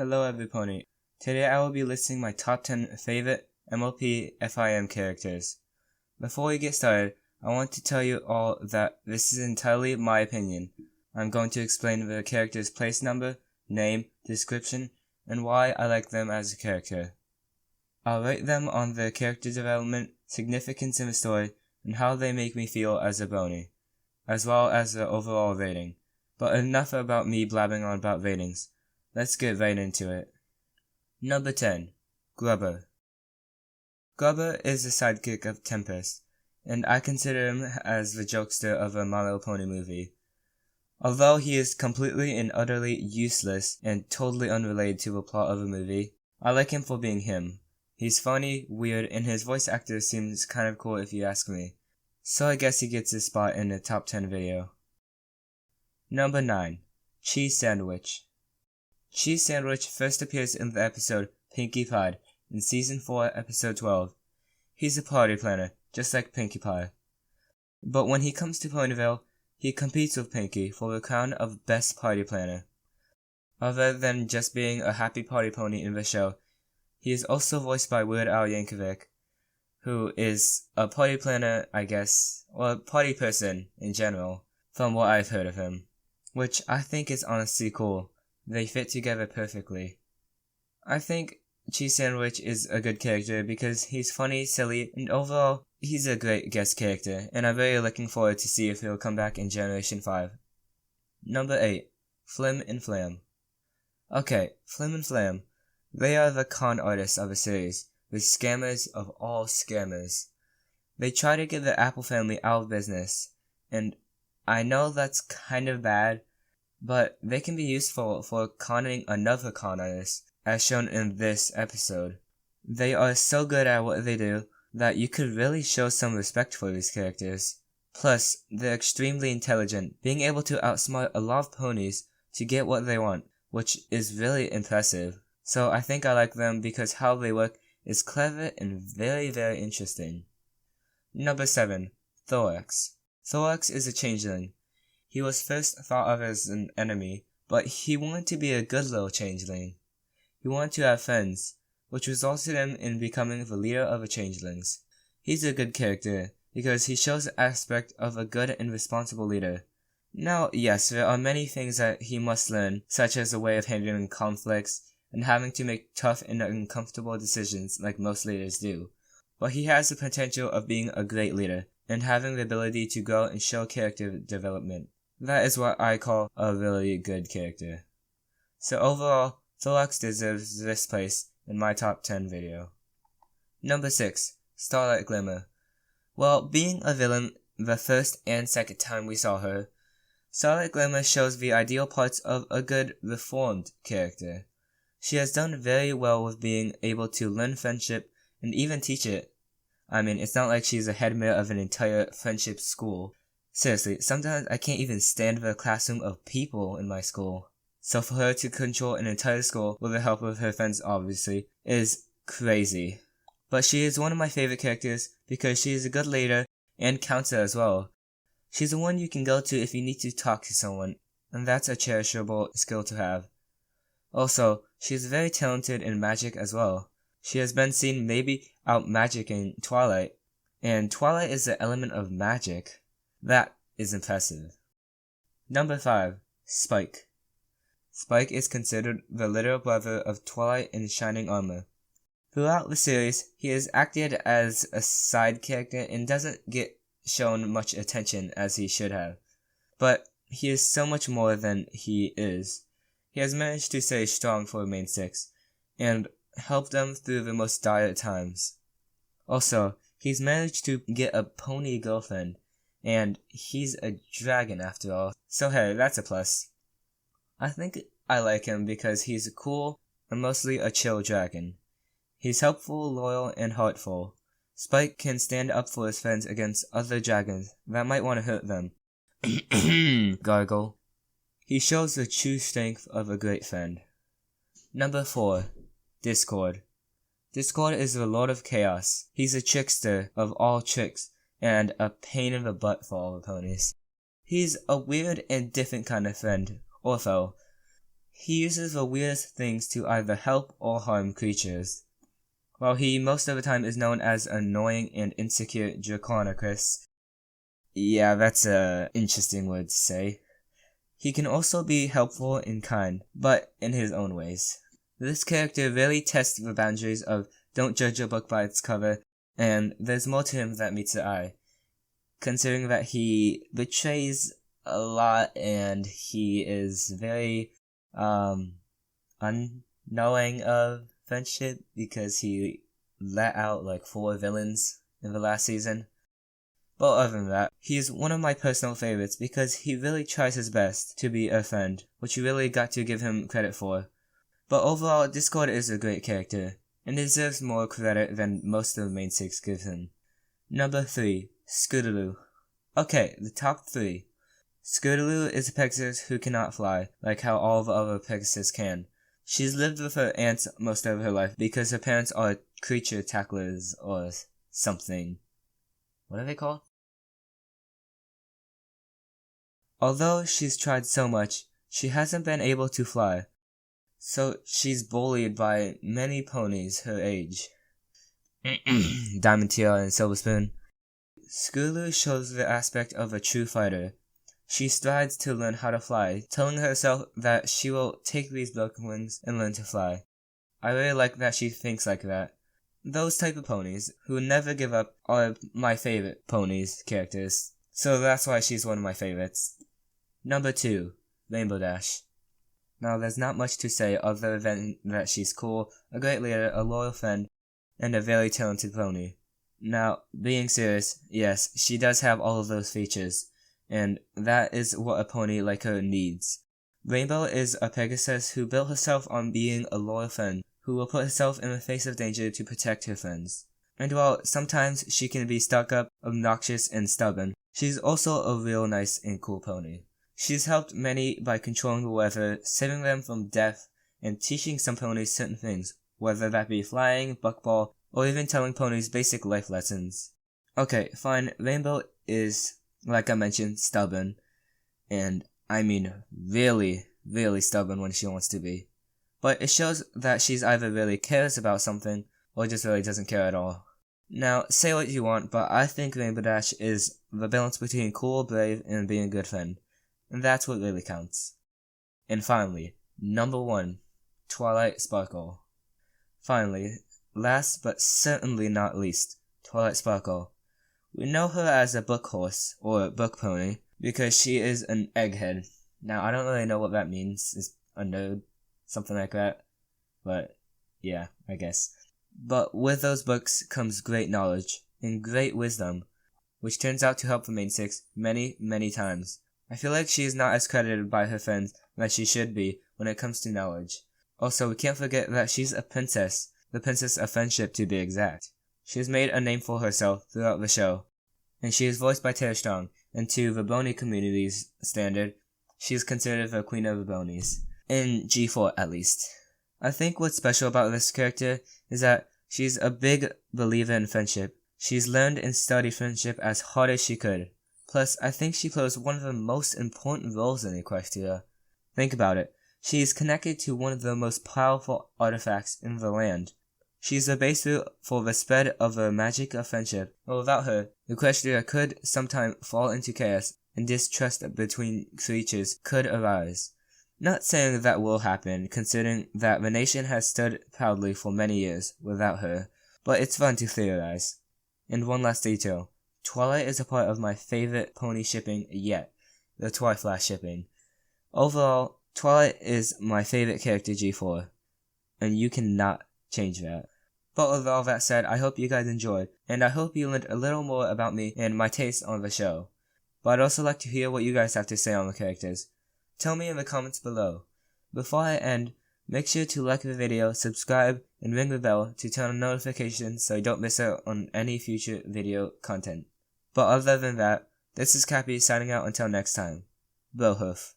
Hello everypony. Today I will be listing my top 10 favorite MLP FIM characters. Before we get started, I want to tell you all that this is entirely my opinion. I'm going to explain the character's place number, name, description, and why I like them as a character. I'll rate them on their character development, significance in the story, and how they make me feel as a brony, as well as the overall rating. But enough about me blabbing on about ratings. Let's get right into it. Number 10. Grubber. Grubber is the sidekick of Tempest, and I consider him as the jokester of a My Little Pony movie. Although he is completely and utterly useless and totally unrelated to the plot of a movie, I like him for being him. He's funny, weird, and his voice actor seems kind of cool if you ask me. So I guess he gets his spot in the top 10 video. Number 9. Cheese Sandwich. Cheese Sandwich first appears in the episode Pinkie Pie in Season 4, Episode 12. He's a party planner, just like Pinkie Pie. But when he comes to Ponyville, he competes with Pinkie for the crown of Best Party Planner. Other than just being a happy party pony in the show, he is also voiced by Weird Al Yankovic, who is a party planner, I guess, or a party person in general, from what I've heard of him, which I think is honestly cool. They fit together perfectly. I think Cheese Sandwich is a good character because he's funny, silly, and overall, he's a great guest character, and I'm very looking forward to see if he'll come back in Generation 5. Number 8. Flim and Flam. Okay, Flim and Flam. They are the con artists of the series, the scammers of all scammers. They try to get the Apple family out of business, and I know that's kind of bad, but they can be useful for conning another con artist, as shown in this episode. They are so good at what they do that you could really show some respect for these characters. Plus, they're extremely intelligent, being able to outsmart a lot of ponies to get what they want, which is really impressive. So I think I like them because how they work is clever and very, very interesting. Number 7. Thorax. Thorax is a changeling. He was first thought of as an enemy, but he wanted to be a good little changeling. He wanted to have friends, which resulted him in becoming the leader of the changelings. He's a good character, because he shows the aspect of a good and responsible leader. Now, yes, there are many things that he must learn, such as the way of handling conflicts, and having to make tough and uncomfortable decisions like most leaders do. But he has the potential of being a great leader, and having the ability to grow and show character development. That is what I call a really good character. So overall, Thorax deserves this place in my top 10 video. Number 6. Starlight Glimmer. Well, being a villain the first and second time we saw her, Starlight Glimmer shows the ideal parts of a good, reformed character. She has done very well with being able to learn friendship and even teach it. I mean, it's not like she's a head mare of an entire friendship school. Seriously, sometimes I can't even stand the classroom of people in my school. So for her to control an entire school with the help of her friends, obviously, is crazy. But she is one of my favorite characters because she is a good leader and counselor as well. She's the one you can go to if you need to talk to someone, and that's a cherishable skill to have. Also, she is very talented in magic as well. She has been seen maybe out magicking Twilight, and Twilight is the element of magic. That is impressive. Number 5. Spike. Spike is considered the little brother of Twilight in Shining Armor. Throughout the series, he is acted as a side character and doesn't get shown much attention as he should have. But he is so much more than he is. He has managed to stay strong for the main 6, and help them through the most dire times. Also, he's managed to get a pony girlfriend, and he's a dragon after all, so hey, that's a plus. I think I like him because he's cool and mostly a chill dragon. He's helpful, loyal, and heartful. Spike can stand up for his friends against other dragons that might want to hurt them. Gargle. He shows the true strength of a great friend. Number 4. Discord. Discord is the Lord of Chaos. He's a trickster of all tricks, and a pain in the butt for all the ponies. He's a weird and different kind of friend, or foe. He uses the weirdest things to either help or harm creatures. While he most of the time is known as annoying and insecure Draconicus, yeah, that's a interesting word to say, he can also be helpful and kind, but in his own ways. This character really tests the boundaries of don't judge a book by its cover, and there's more to him that meets the eye, considering that he betrays a lot and he is very unknowing of friendship because he let out like 4 villains in the last season. But other than that, he's one of my personal favorites because he really tries his best to be a friend, which you really got to give him credit for. But overall, Discord is a great character, and deserves more credit than most of the main 6 give him. Number 3, Scootaloo. Okay, the top 3. Scootaloo is a Pegasus who cannot fly, like how all the other Pegasus can. She's lived with her aunts most of her life because her parents are creature tacklers or something. What are they called? Although she's tried so much, she hasn't been able to fly, so she's bullied by many ponies her age. Diamond Tiara and Silver Spoon. Scootaloo shows the aspect of a true fighter. She strives to learn how to fly, telling herself that she will take these broken wings and learn to fly. I really like that she thinks like that. Those type of ponies, who never give up, are my favorite ponies characters, so that's why she's one of my favorites. Number 2, Rainbow Dash. Now there's not much to say other than that she's cool, a great leader, a loyal friend, and a very talented pony. Now, being serious, yes, she does have all of those features, and that is what a pony like her needs. Rainbow is a Pegasus who built herself on being a loyal friend, who will put herself in the face of danger to protect her friends. And while sometimes she can be stuck up, obnoxious, and stubborn, she's also a real nice and cool pony. She's helped many by controlling the weather, saving them from death, and teaching some ponies certain things, whether that be flying, buckball, or even telling ponies basic life lessons. Okay, fine, Rainbow is, like I mentioned, stubborn, and I mean really, really stubborn when she wants to be. But it shows that she's either really cares about something, or just really doesn't care at all. Now, say what you want, but I think Rainbow Dash is the balance between cool, brave, and being a good friend. And that's what really counts. And finally, number 1, Twilight Sparkle. Finally, last but certainly not least, Twilight Sparkle. We know her as a book horse, or book pony, because she is an egghead. Now, I don't really know what that means. Is a nerd? Something like that. But, yeah, I guess. But with those books comes great knowledge, and great wisdom, which turns out to help the main 6 many, many times. I feel like she is not as credited by her friends as she should be when it comes to knowledge. Also, we can't forget that she's a princess, the princess of friendship to be exact. She has made a name for herself throughout the show, and she is voiced by Tara Strong, and to the Bony community's standard, she is considered the queen of the Bonies, in G4 at least. I think what's special about this character is that she's a big believer in friendship. She's learned and studied friendship as hard as she could. Plus, I think she plays one of the most important roles in Equestria. Think about it. She is connected to one of the most powerful artifacts in the land. She is the base root for the spread of the magic of friendship. But without her, Equestria could sometime fall into chaos, and distrust between creatures could arise. Not saying that will happen, considering that the nation has stood proudly for many years without her, but it's fun to theorize. And one last detail. Twilight is a part of my favorite pony shipping yet, the Twiflash shipping. Overall, Twilight is my favorite character G4, and you cannot change that. But with all that said, I hope you guys enjoyed, and I hope you learned a little more about me and my taste on the show. But I'd also like to hear what you guys have to say on the characters. Tell me in the comments below. Before I end, make sure to like the video, subscribe, and ring the bell to turn on notifications so you don't miss out on any future video content. But other than that, this is Cappy signing out until next time. Blowhoof.